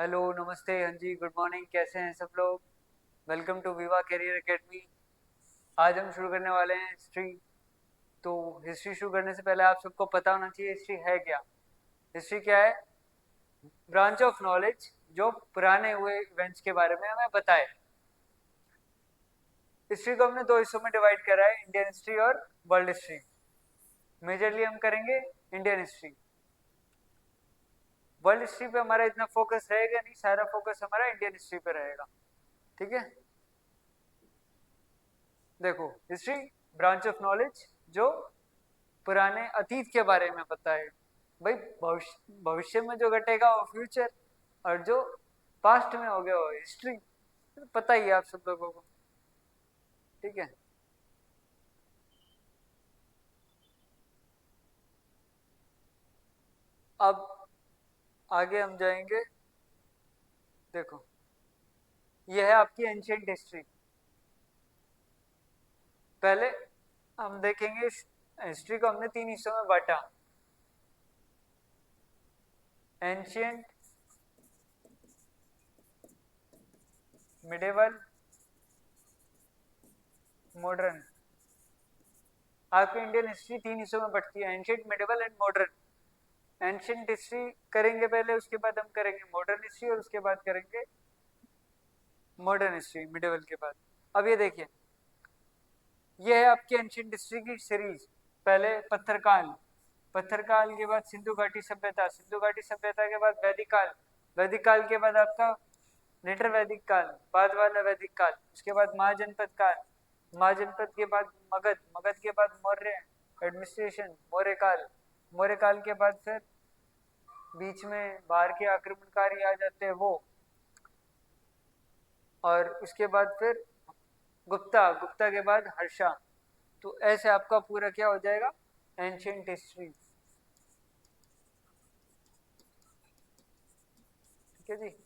Hello, नमस्ते, हाँ जी, good morning. कैसे हैं सब लोग? वेलकम टू विवा करियर एकेडमी। आज हम शुरू करने वाले हैं हिस्ट्री। तो हिस्ट्री शुरू करने से पहले आप सबको पता होना चाहिए हिस्ट्री है क्या। हिस्ट्री क्या है? ब्रांच ऑफ नॉलेज जो पुराने हुए इवेंट्स के बारे में हमें बताए। हिस्ट्री को हमने दो हिस्सों में डिवाइड करा है, इंडियन हिस्ट्री और वर्ल्ड हिस्ट्री। मेजरली हम करेंगे इंडियन हिस्ट्री। वर्ल्ड हिस्ट्री पे हमारा इतना फोकस रहेगा नहीं, सारा फोकस हमारा इंडियन हिस्ट्री पे रहेगा। ठीक है, देखो, हिस्ट्री ब्रांच ऑफ नॉलेज जो पुराने अतीत के बारे में पता है। भाई भविष्य भविष्य में जो घटेगा वो फ्यूचर, और जो पास्ट में हो गया वो हिस्ट्री। पता ही है आप सब लोगों को। ठीक है, अब आगे हम जाएंगे। देखो, यह है आपकी एंशियंट हिस्ट्री। पहले हम देखेंगे हिस्ट्री को हमने तीन हिस्सों में बांटा। Ancient, medieval, modern. आपकी इंडियन हिस्ट्री तीन हिस्सों में बढ़ती है, ancient, medieval and modern. Ancient history करेंगे पहले, उसके बाद हम करेंगे मॉडर्न हिस्ट्री, और उसके बाद करेंगे मॉडर्न हिस्ट्री मिडेवल के बाद। अब ये देखिए, ये है आपकी एंशियंट हिस्ट्री की सीरीज। पहले पत्थरकाल, पत्थरकाल के बाद सिंधु घाटी सभ्यता, सिंधु घाटी सभ्यता के बाद वैदिक काल, वैदिक काल के बाद आपका लेटर वैदिक काल, बाद वाला वैदिक काल, उसके बाद महाजनपद काल, महाजनपद के बाद मगध, मगध के बाद मौर्य एडमिनिस्ट्रेशन, मौर्य काल, मौर्य काल के बाद फिर बीच में बाहर के आक्रमणकारी आ जाते हैं वो, और उसके बाद फिर गुप्ता, गुप्ता के बाद हर्षा। तो ऐसे आपका पूरा क्या हो जाएगा, एंशियंट हिस्ट्री। ठीक है जी,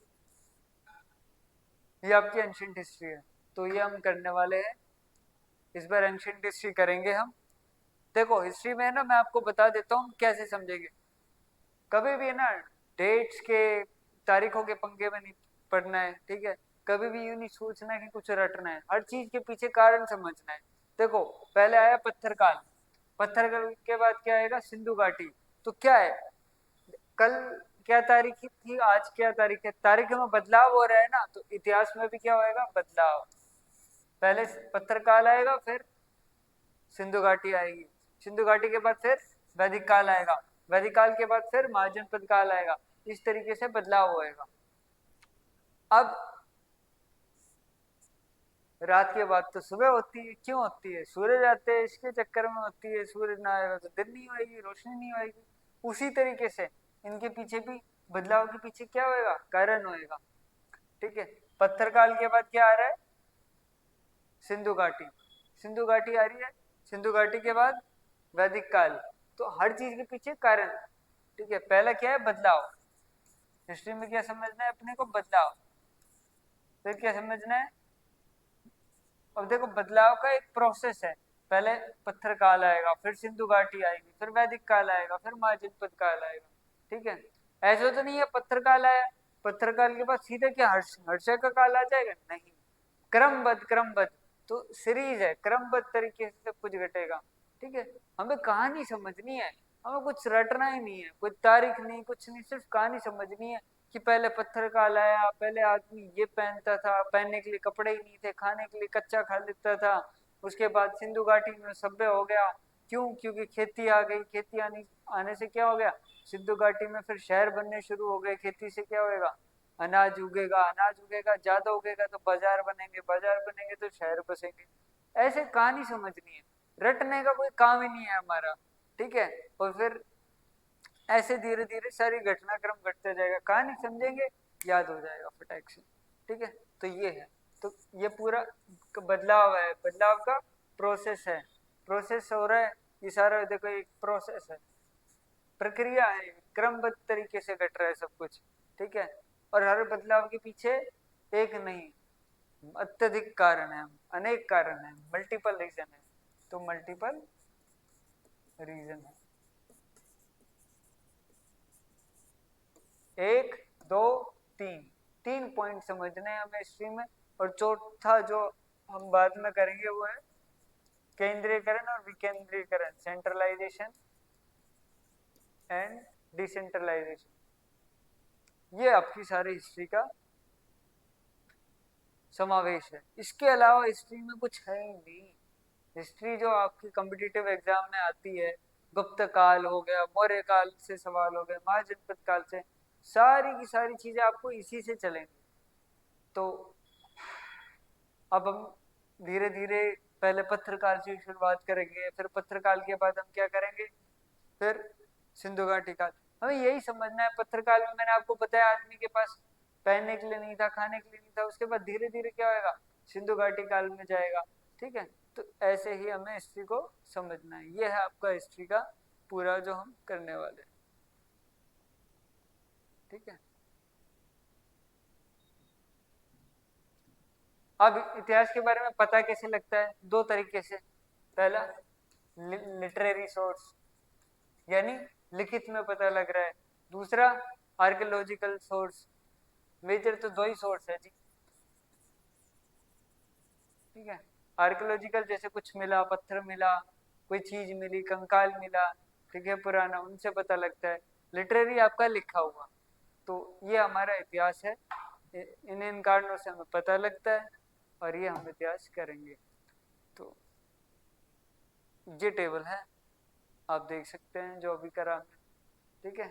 ये आपकी एंशियंट हिस्ट्री है। तो ये हम करने वाले हैं इस बार, एंशियंट हिस्ट्री करेंगे हम। देखो, हिस्ट्री में है ना, मैं आपको बता देता हूँ कैसे समझेंगे। कभी भी है ना, डेट्स के, तारीखों के पंगे में नहीं पड़ना है। ठीक है, कभी भी यूं नहीं सोचना है कि कुछ रटना है, हर चीज के पीछे कारण समझना है। देखो, पहले आया पत्थरकाल, पत्थरकाल के बाद क्या आएगा, सिंधु घाटी। तो क्या है, कल क्या तारीख थी, आज क्या तारीख है, तारीख में बदलाव हो रहा है ना, तो इतिहास में भी क्या होएगा, बदलाव। पहले पत्थरकाल आएगा, फिर सिंधु घाटी आएगी, सिंधु घाटी के बाद फिर वैदिक काल आएगा, वैदिक काल के बाद फिर महाजनपद काल आएगा। इस तरीके से बदलाव होएगा। अब रात के बाद तो सुबह होती है, क्यों होती है, सूरज आते हैं इसके चक्कर में होती है। सूरज ना आएगा तो दिन नहीं होएगी, रोशनी नहीं होएगी। उसी तरीके से इनके पीछे भी, बदलाव के पीछे क्या होएगा, कारण होएगा। ठीक है, पत्थर काल के बाद क्या आ रहा है, सिंधु घाटी, सिंधु घाटी आ रही है, सिंधु घाटी के बाद वैदिक काल। तो हर चीज के पीछे कारण। ठीक है, पहला क्या है, बदलाव। हिस्ट्री में क्या समझना है अपने को, बदलाव। फिर क्या समझना है, अब देखो, बदलाव का एक प्रोसेस है। पहले पत्थर काल आएगा, फिर सिंधु घाटी आएगी, फिर वैदिक काल आएगा, फिर महाजनपद काल आएगा। ठीक है, ऐसा तो नहीं है पत्थर काल आया, पत्थर काल के बाद सीधे क्या हर्षा का काल आ जाएगा, नहीं। क्रमबद्ध, क्रमबद्ध। तो सीरीज है, क्रमबद्ध तरीके से सब कुछ घटेगा। ठीक है, हमें कहानी समझनी है, हमें कुछ रटना ही नहीं है, कोई तारीख नहीं, कुछ नहीं, सिर्फ कहानी समझनी है। कि पहले पत्थर काल आया, पहले आदमी ये पहनता था, पहनने के लिए कपड़े ही नहीं थे, खाने के लिए कच्चा खा लेता था। उसके बाद सिंधु घाटी में सभ्य हो गया। क्यों? क्योंकि खेती आ गई, खेती आने से क्या हो गया, सिंधु घाटी में फिर शहर बनने शुरू हो गए। खेती से क्या होएगा, अनाज उगेगा, अनाज उगेगा, ज्यादा उगेगा तो बाजार बनेंगे, बाजार बनेंगे तो शहर बसेंगे। ऐसे कहानी समझनी है, रटने का कोई काम ही नहीं है हमारा। ठीक है, और फिर ऐसे धीरे धीरे सारी घटनाक्रम घटते जाएगा, कहानी समझेंगे, याद हो जाएगा फटाक से। ठीक है, तो ये है। तो ये पूरा बदलाव है, बदलाव का प्रोसेस है, प्रोसेस हो रहा है। ये सारा देखो एक प्रोसेस है, प्रक्रिया है, क्रमबद्ध तरीके से घट रहा है सब कुछ। ठीक है, और हर बदलाव के पीछे एक नहीं, अत्यधिक कारण है, अनेक कारण है, मल्टीपल रीजन है। तो मल्टीपल रीजन है, एक, दो, तीन। पॉइंट समझने हैं हमें हिस्ट्री में। और चौथा जो हम बाद में करेंगे वो है केंद्रीयकरण और विकेंद्रीकरण, सेंट्रलाइजेशन एंड डिसेंट्रलाइजेशन। ये आपकी सारी हिस्ट्री का समावेश है। इसके अलावा हिस्ट्री में कुछ है ही नहीं। हिस्ट्री जो आपकी कॉम्पिटिटिव एग्जाम में आती है, गुप्त काल हो गया, मौर्य काल से सवाल हो गए, महाजनपद काल से, सारी की सारी चीजें आपको इसी से चलेंगी। तो अब हम धीरे धीरे पहले पत्रकाल से शुरुआत करेंगे, फिर पत्रकाल के बाद हम क्या करेंगे, फिर सिंधु घाटी काल। हमें यही समझना है। पत्रकाल में मैंने आपको बताया आदमी के पास पहनने के लिए नहीं था, खाने के लिए नहीं था, उसके बाद धीरे धीरे क्या होगा, सिंधु घाटी काल में जाएगा। ठीक है, तो ऐसे ही हमें हिस्ट्री को समझना है। यह है आपका हिस्ट्री का पूरा जो हम करने वाले हैं। ठीक है, अब इतिहास के बारे में पता कैसे लगता है? दो तरीके से। पहला लिटरेरी सोर्स, यानी लिखित में पता लग रहा है। दूसरा आर्कियोलॉजिकल सोर्स। मेजर तो दो ही सोर्स है जी। ठीक है, आर्कियोलॉजिकल जैसे कुछ मिला, पत्थर मिला, कोई चीज मिली, कंकाल मिला, ठीक है, पुराना, उनसे पता लगता है। लिटरेरी आपका लिखा हुआ। तो ये हमारा इतिहास है। इन कारणों से हमें पता लगता है और ये हम इतिहास करेंगे। तो ये टेबल है, आप देख सकते हैं जो अभी करा। ठीक है।